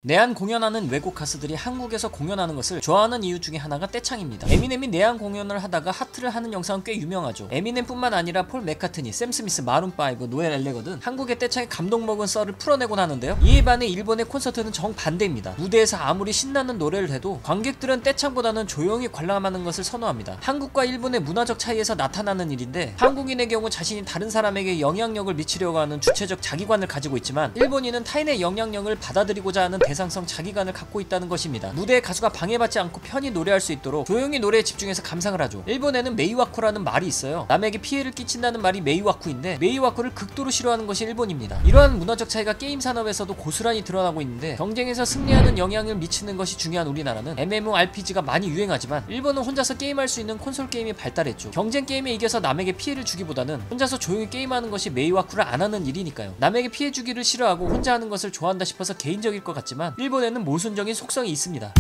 내한 공연하는 외국 가수들이 한국에서 공연하는 것을 좋아하는 이유 중에 하나가 떼창입니다. 에미넴이 내한 공연을 하다가 하트를 하는 영상은 꽤 유명하죠. 에미넴뿐만 아니라 폴 맥카트니, 샘 스미스, 마룬5, 노엘 엘레거 등 한국의 떼창에 감동먹은 썰을 풀어내곤 하는데요. 이에 반해 일본의 콘서트는 정반대입니다. 무대에서 아무리 신나는 노래를 해도 관객들은 떼창보다는 조용히 관람하는 것을 선호합니다. 한국과 일본의 문화적 차이에서 나타나는 일인데, 한국인의 경우 자신이 다른 사람에게 영향력을 미치려고 하는 주체적 자기관을 가지고 있지만, 일본인은 타인의 영향력을 받아들이고자 하는 대상성 자기관을 갖고 있다는 것입니다. 무대에 가수가 방해받지 않고 편히 노래할 수 있도록 조용히 노래에 집중해서 감상을 하죠. 일본에는 메이와쿠라는 말이 있어요. 남에게 피해를 끼친다는 말이 메이와쿠인데, 메이와쿠를 극도로 싫어하는 것이 일본입니다. 이러한 문화적 차이가 게임 산업에서도 고스란히 드러나고 있는데, 경쟁에서 승리하는 영향을 미치는 것이 중요한 우리나라는 MMORPG가 많이 유행하지만, 일본은 혼자서 게임할 수 있는 콘솔 게임이 발달했죠. 경쟁 게임에 이겨서 남에게 피해를 주기보다는 혼자서 조용히 게임하는 것이 메이와쿠를 안 하는 일이니까요. 남에게 피해 주기를 싫어하고 혼자 하는 것을 좋아한다 싶어서 개인적일 것 같지만, 일본에는 모순적인 속성이 있습니다.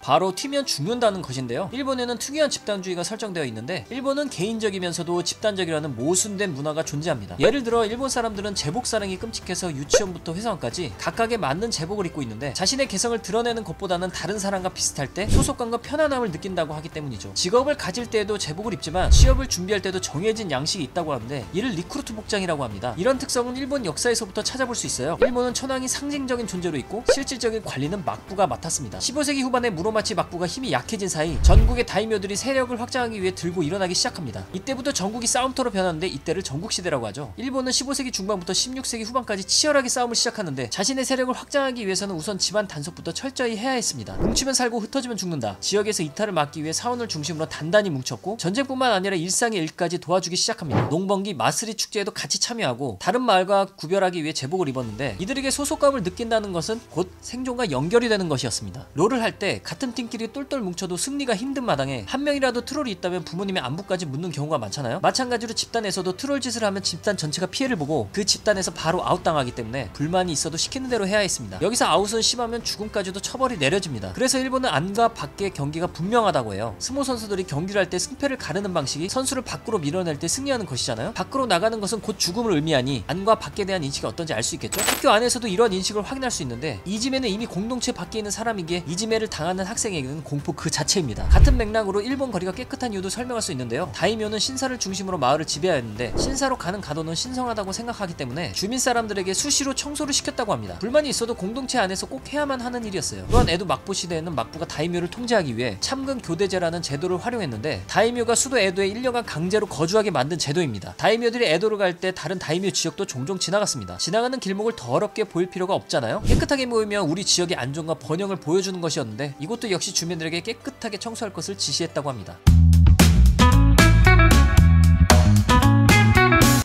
바로 튀면 죽는다는 것인데요. 일본에는 특이한 집단주의가 설정되어 있는데, 일본은 개인적이면서도 집단적이라는 모순된 문화가 존재합니다. 예를 들어 일본 사람들은 제복 사랑이 끔찍해서 유치원부터 회사원까지 각각에 맞는 제복을 입고 있는데, 자신의 개성을 드러내는 것보다는 다른 사람과 비슷할 때 소속감과 편안함을 느낀다고 하기 때문이죠. 직업을 가질 때에도 제복을 입지만 취업을 준비할 때도 정해진 양식이 있다고 하는데, 이를 리크루트 복장이라고 합니다. 이런 특성은 일본 역사에서부터 찾아볼 수 있어요. 일본은 천황이 상징적인 존재로 있고 실질적인 관리는 막부가 맡았습니다. 15세기 후반에 무로마치 막부가 힘이 약해진 사이 전국의 다이묘들이 세력을 확장하기 위해 들고 일어나기 시작합니다. 이때부터 전국이 싸움터로 변하는데, 이때를 전국시대라고 하죠. 일본은 15세기 중반부터 16세기 후반까지 치열하게 싸움을 시작하는데, 자신의 세력을 확장하기 위해서는 우선 집안 단속부터 철저히 해야 했습니다. 뭉치면 살고 흩어지면 죽는다. 지역에서 이탈을 막기 위해 사원을 중심으로 단단히 뭉쳤고, 전쟁뿐만 아니라 일상의 일까지 도와주기 시작합니다. 농번기, 마쓰리 축제에도 같이 참여하고 다른 마을과 구별하기 위해 제복을 입었는데, 이들에게 소속감을 느낀다는 것은 곧 생존과 연결이 되는 것이었습니다. 롤을 할 때 같은 팀끼리 똘똘 뭉쳐도 승리가 힘든 마당에 한 명이라도 트롤이 있다면 부모님의 안부까지 묻는 경우가 많잖아요. 마찬가지로 집단에서도 트롤 짓을 하면 집단 전체가 피해를 보고 그 집단에서 바로 아웃당하기 때문에 불만이 있어도 시키는 대로 해야 했습니다. 여기서 아웃은 심하면 죽음까지도 처벌이 내려집니다. 그래서 일본은 안과 밖의 경기가 분명하다고 해요. 스모 선수들이 경기를 할 때 승패를 가르는 방식이 선수를 밖으로 밀어낼 때 승리하는 것이잖아요. 밖으로 나가는 것은 곧 죽음을 의미하니 안과 밖에 대한 인식이 어떤지 알 수 있겠죠. 학교 안에서도 이런 인식을 확인할 수 있는데, 이지메는 이미 공동체 밖에 있는 사람이기에 이지메를 당하는 학생에게는 공포 그 자체입니다. 같은 맥락으로 일본 거리가 깨끗한 이유도 설명할 수 있는데요. 다이묘는 신사를 중심으로 마을을 지배하였는데, 신사로 가는 가도는 신성하다고 생각하기 때문에 주민 사람들에게 수시로 청소를 시켰다고 합니다. 불만이 있어도 공동체 안에서 꼭 해야만 하는 일이었어요. 또한 에도 막부 시대에는 막부가 다이묘를 통제하기 위해 참근 교대제라는 제도를 활용했는데, 다이묘가 수도 에도에 1년간 강제로 거주하게 만든 제도입니다. 다이묘들이 에도를 갈 때 다른 다이묘 지역도 종종 지나갔습니다. 지나가는 길목을 더럽게 보일 필요가 없잖아요. 깨끗하게 모이면 우리 지역의 안정과 번영을 보여주는 것이었는데, 이것도 역시 주민들에게 깨끗하게 청소할 것을 지시했다고 합니다.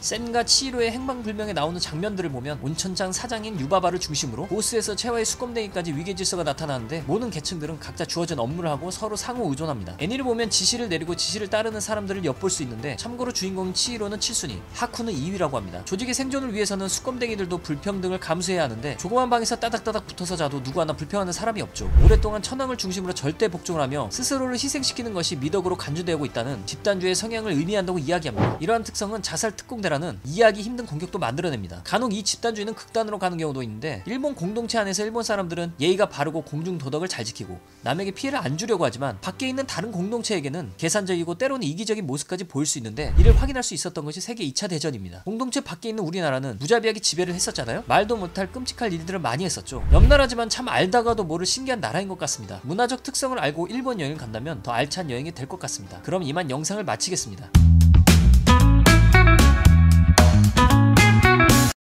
센과 치히로의 행방불명에 나오는 장면들을 보면, 온천장 사장인 유바바를 중심으로 보스에서 체와의 수검댕이까지 위계질서가 나타나는데, 모든 계층들은 각자 주어진 업무를 하고 서로 상호 의존합니다. 애니를 보면 지시를 내리고 지시를 따르는 사람들을 엿볼 수 있는데, 참고로 주인공인 치히로는 7순위, 하쿠는 2위라고 합니다. 조직의 생존을 위해서는 수검댕이들도 불평등을 감수해야 하는데, 조그만 방에서 따닥따닥 붙어서 자도 누구 하나 불평하는 사람이 없죠. 오랫동안 천황을 중심으로 절대 복종을 하며 스스로를 희생시키는 것이 미덕으로 간주되고 있다는 집단주의 성향을 의미한다고 이야기합니다. 이러한 특성은 자살 특공대라는 이해하기 힘든 공격도 만들어냅니다. 간혹 이 집단주의는 극단으로 가는 경우도 있는데, 일본 공동체 안에서 일본 사람들은 예의가 바르고 공중 도덕을 잘 지키고 남에게 피해를 안 주려고 하지만, 밖에 있는 다른 공동체에게는 계산적이고 때로는 이기적인 모습까지 보일 수 있는데, 이를 확인할 수 있었던 것이 세계 2차 대전입니다. 공동체 밖에 있는 우리나라는 무자비하게 지배를 했었잖아요. 말도 못할 끔찍할 일들을 많이 했었죠. 옆나라지만 참 알다가도 모를 신기한 나라인 것 같습니다. 문화적 특성을 알고 일본 여행을 간다면 더 알찬 여행이 될 것 같습니다. 그럼 이만 영상을 마치겠습니다.